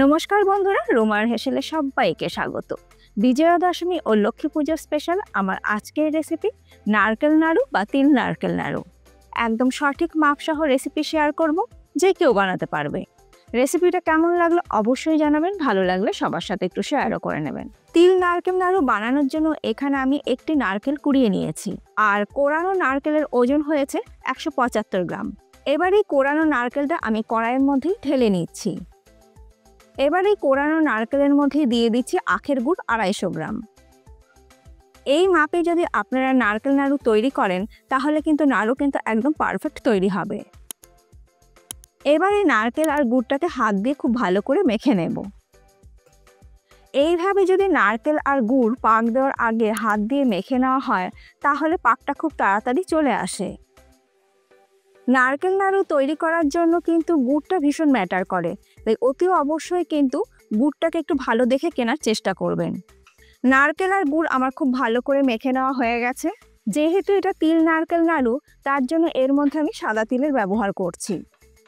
নমস্কার বন্ধুরা, রোমার হেসেলে সবাইকে স্বাগত। বিজয়া দশমী ও লক্ষ্মী পুজোর স্পেশাল আমার আজকের রেসিপি নারকেল নাড়ু বা তিল নারকেল নাড়ু। একদম সঠিক মাপসহ রেসিপি শেয়ার করব, যে কেউ বানাতে পারবে। রেসিপিটা কেমন লাগলো অবশ্যই জানাবেন, ভালো লাগলে সবার সাথে একটু শেয়ারও করে নেবেন। তিল নারকেল নাড়ু বানানোর জন্য এখানে আমি একটি নারকেল কুড়িয়ে নিয়েছি, আর কোরানো নারকেলের ওজন হয়েছে 175 গ্রাম। এবার এই কোরানো নারকেলটা আমি কড়াইয়ের মধ্যেই ঢেলে নিচ্ছি। এবার এই কোরানো নারকেলের মধ্যে দিয়ে দিচ্ছি আখের গুড় 250 গ্রাম। এই মাপে যদি আপনারা নারকেল নাড়ু তৈরি করেন তাহলে কিন্তু নাড়ু একদম পারফেক্ট তৈরি হবে। এবার এই নারকেল আর গুড়টাকে হাত দিয়ে খুব ভালো করে মেখে নেব। এইভাবে যদি নারকেল আর গুড় পাক দেওয়ার আগে হাত দিয়ে মেখে নেওয়া হয় তাহলে পাকটা খুব তাড়াতাড়ি চলে আসে। নারকেল নাড়ু তৈরি করার জন্য কিন্তু গুড়টা ভীষণ ম্যাটার করে, তাই অতি অবশ্যই কিন্তু গুড়টাকে একটু ভালো দেখে কেনার চেষ্টা করবেন। নারকেল আর গুড় আমার খুব ভালো করে মেখে নেওয়া হয়ে গেছে। যেহেতু এটা তিল নারকেল নাড়ু, তার জন্য এর মধ্যে আমি সাদা তিলের ব্যবহার করছি।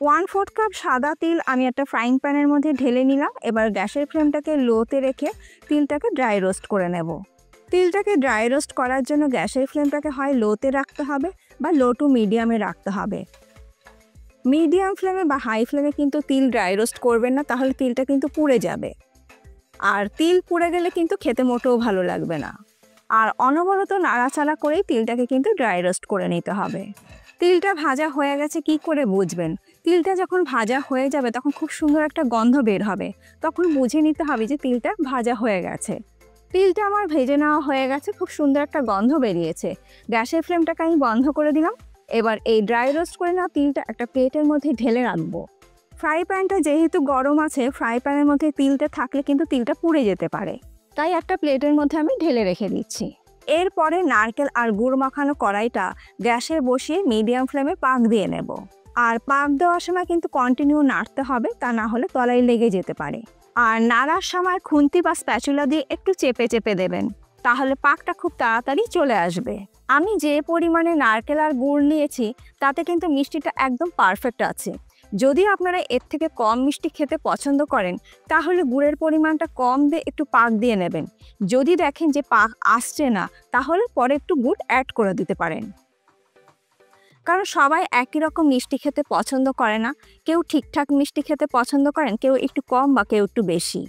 1/4 কাপ সাদা তিল আমি একটা ফ্রাইং প্যানের মধ্যে ঢেলে নিলাম। এবার গ্যাসের ফ্লেমটাকে লোতে রেখে তিলটাকে ড্রাই রোস্ট করে নেব। তিলটাকে ড্রাই রোস্ট করার জন্য গ্যাসের ফ্লেমটাকে হয় লোতে রাখতে হবে বা লো টু মিডিয়ামে রাখতে হবে। মিডিয়াম ফ্লেমে বা হাই ফ্লেমে কিন্তু তিল ড্রাই রোস্ট করবেন না, তাহলে তিলটা কিন্তু পুড়ে যাবে। আর তিল পুড়ে গেলে কিন্তু খেতে মোটেও ভালো লাগবে না। আর অনবরত নাড়াচাড়া করেই তিলটাকে কিন্তু ড্রাই রোস্ট করে নিতে হবে। তিলটা ভাজা হয়ে গেছে কি করে বুঝবেন? তিলটা যখন ভাজা হয়ে যাবে তখন খুব সুন্দর একটা গন্ধ বের হবে, তখন বুঝে নিতে হবে যে তিলটা ভাজা হয়ে গেছে। তিলটা আমার ভেজে নেওয়া হয়ে গেছে, খুব সুন্দর একটা গন্ধ বেরিয়েছে। গ্যাসের ফ্লেমটাকে আমি বন্ধ করে দিলাম। এবার এই ড্রাই রোস্ট করে নেওয়া তিলটা একটা প্লেটের মধ্যে ঢেলে রাখবো। ফ্রাই প্যানটা যেহেতু গরম আছে, ফ্রাই প্যানের মধ্যে তিলটা থাকলে কিন্তু তিলটা পুড়ে যেতে পারে, তাই একটা প্লেটের মধ্যে আমি ঢেলে রেখে দিচ্ছি। এরপরে নারকেল আর গুড় মাখানো কড়াইটা গ্যাসে বসিয়ে মিডিয়াম ফ্লেমে পাক দিয়ে নেব। আর পাক দেওয়ার সময় কিন্তু কন্টিনিউ নাড়তে হবে, তা না হলে তলায় লেগে যেতে পারে। আর নাড়ার সময় খুন্তি বা স্প্যাচুলা দিয়ে একটু চেপে চেপে দেবেন, তাহলে পাকটা খুব তাড়াতাড়ি চলে আসবে। আমি যে পরিমাণে নারকেল আর গুড় নিয়েছি তাতে কিন্তু মিষ্টিটা একদম পারফেক্ট আছে। যদি আপনারা এর থেকে কম মিষ্টি খেতে পছন্দ করেন তাহলে গুড়ের পরিমাণটা কম দিয়ে একটু পাক দিয়ে নেবেন। যদি দেখেন যে পাক আসছে না তাহলে পরে একটু গুড় অ্যাড করে দিতে পারেন, কারণ সবাই একই রকম মিষ্টি খেতে পছন্দ করে না। কেউ ঠিকঠাক মিষ্টি খেতে পছন্দ করেন, কেউ একটু কম বা কেউ একটু বেশি।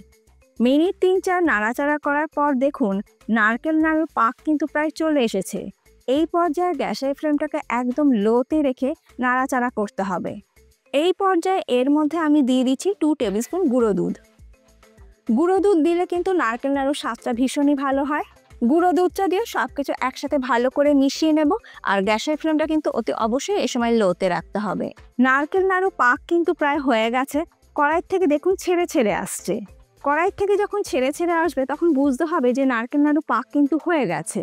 মিনিট 3-4 নাড়াচাড়া করার পর দেখুন নারকেল নাড়ুর পাক কিন্তু প্রায় চলে এসেছে। এই পর্যায়ে গ্যাসের ফ্লেমটাকে একদম লোতে রেখে নাড়াচাড়া করতে হবে। এই পর্যায়ে এর মধ্যে আমি দিয়ে দিচ্ছি 2 টেবিল স্পুন গুঁড়ো দুধ। গুঁড়ো দুধ দিলে কিন্তু নারকেল নাড়ুর স্বাদটা ভীষণই ভালো হয়। গুঁড়ো দুধটা দিয়ে সব কিছু একসাথে ভালো করে মিশিয়ে নেব। আর গ্যাসের ফ্লেমটা কিন্তু অতি অবশ্যই এ সময় লোতে রাখতে হবে। নারকেল নাড়ু পাক কিন্তু প্রায় হয়ে গেছে। কড়াই থেকে দেখুন ছেড়ে ছেড়ে আসছে। কড়াই থেকে যখন ছেড়ে ছেড়ে আসবে তখন বুঝতে হবে যে নারকেল নাড়ু পাক কিন্তু হয়ে গেছে।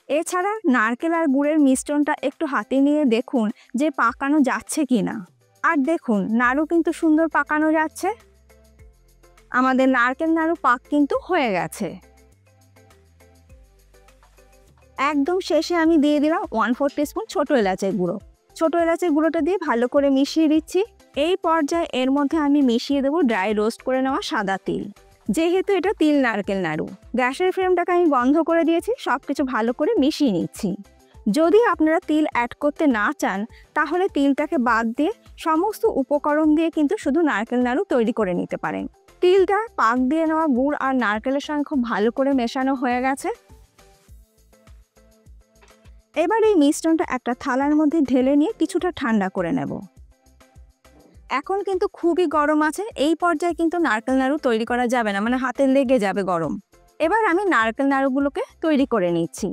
এছাড়া নারকেল আর গুড়ের মিশ্রণটা একটু হাতে নিয়ে দেখুন যে পাকানো যাচ্ছে কিনা। আর দেখুন নাড়ু কিন্তু সুন্দর পাকানো যাচ্ছে। আমাদের নারকেল নাড়ু পাক কিন্তু হয়ে গেছে। একদম শেষে আমি দিয়ে দিলাম 1/4 টিস্পুন ছোট এলাচের গুঁড়ো। ছোট এলাচের গুঁড়োটা দিয়ে ভালো করে মিশিয়ে দিচ্ছি। এই পর্যায়ে এর মধ্যে আমি মিশিয়ে দেবো ড্রাই রোস্ট করে নেওয়া সাদা তিল। যেহেতু এটা তিল নারকেল নাড়ু, গ্যাসের ফ্লেমটাকে আমি বন্ধ করে দিয়েছি। সব কিছু ভালো করে মিশিয়ে নিচ্ছি। যদি আপনারা তিল অ্যাড করতে না চান তাহলে তিলটাকে বাদ দিয়ে সমস্ত উপকরণ দিয়ে কিন্তু শুধু নারকেল নাড়ু তৈরি করে নিতে পারেন। তিলটা পাক দিয়ে নেওয়া গুড় আর নারকেলের সঙ্গে খুব ভালো করে মেশানো হয়ে গেছে। এবার এই মিশ্রণটা একটা থালার মধ্যে ঢেলে নিয়ে কিছুটা ঠান্ডা করে নেব। এখন কিন্তু খুবই গরম আছে, এই পর্যায়ে কিন্তু নারকেল নাড়ু তৈরি করা যাবে না, মানে হাতে লেগে যাবে গরম। এবার আমি নারকেল নাড়ুগুলোকে তৈরি করে নিচ্ছি।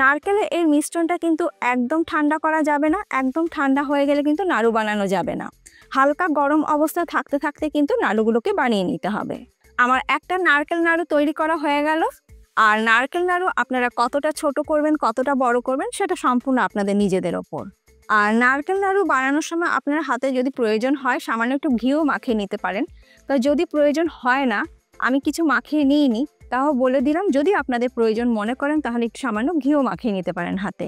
নারকেলের এই মিশ্রণটা কিন্তু একদম ঠান্ডা করা যাবে না, একদম ঠান্ডা হয়ে গেলে কিন্তু নাড়ু বানানো যাবে না। হালকা গরম অবস্থা থাকতে থাকতে কিন্তু নাড়ুগুলোকে বানিয়ে নিতে হবে। আমার একটা নারকেল নাড়ু তৈরি করা হয়ে গেল। আর নারকেল নাড়ু আপনারা কতটা ছোট করবেন কতটা বড় করবেন সেটা সম্পূর্ণ আপনাদের নিজেদের ওপর। আর নারকেল নাড়ু বানানোর সময় আপনার হাতে যদি প্রয়োজন হয় সামান্য একটু ঘিও মাখিয়ে নিতে পারেন। তো যদি প্রয়োজন হয় না, আমি কিছু মাখিয়ে নিইনি, তাও বলে দিলাম যদি আপনাদের প্রয়োজন মনে করেন তাহলে একটু সামান্য ঘিও মাখিয়ে নিতে পারেন হাতে।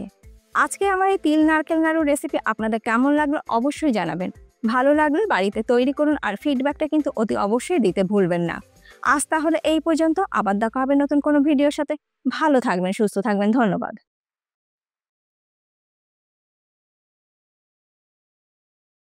আজকে আমার এই তিল নারকেল নাড়ু রেসিপি আপনাদের কেমন লাগলো অবশ্যই জানাবেন। ভালো লাগলে বাড়িতে তৈরি করুন আর ফিডব্যাকটা কিন্তু অতি অবশ্যই দিতে ভুলবেন না। আজ তাহলে এই পর্যন্ত, আবার দেখা হবে নতুন কোনো ভিডিওর সাথে। ভালো থাকবেন, সুস্থ থাকবেন, ধন্যবাদ।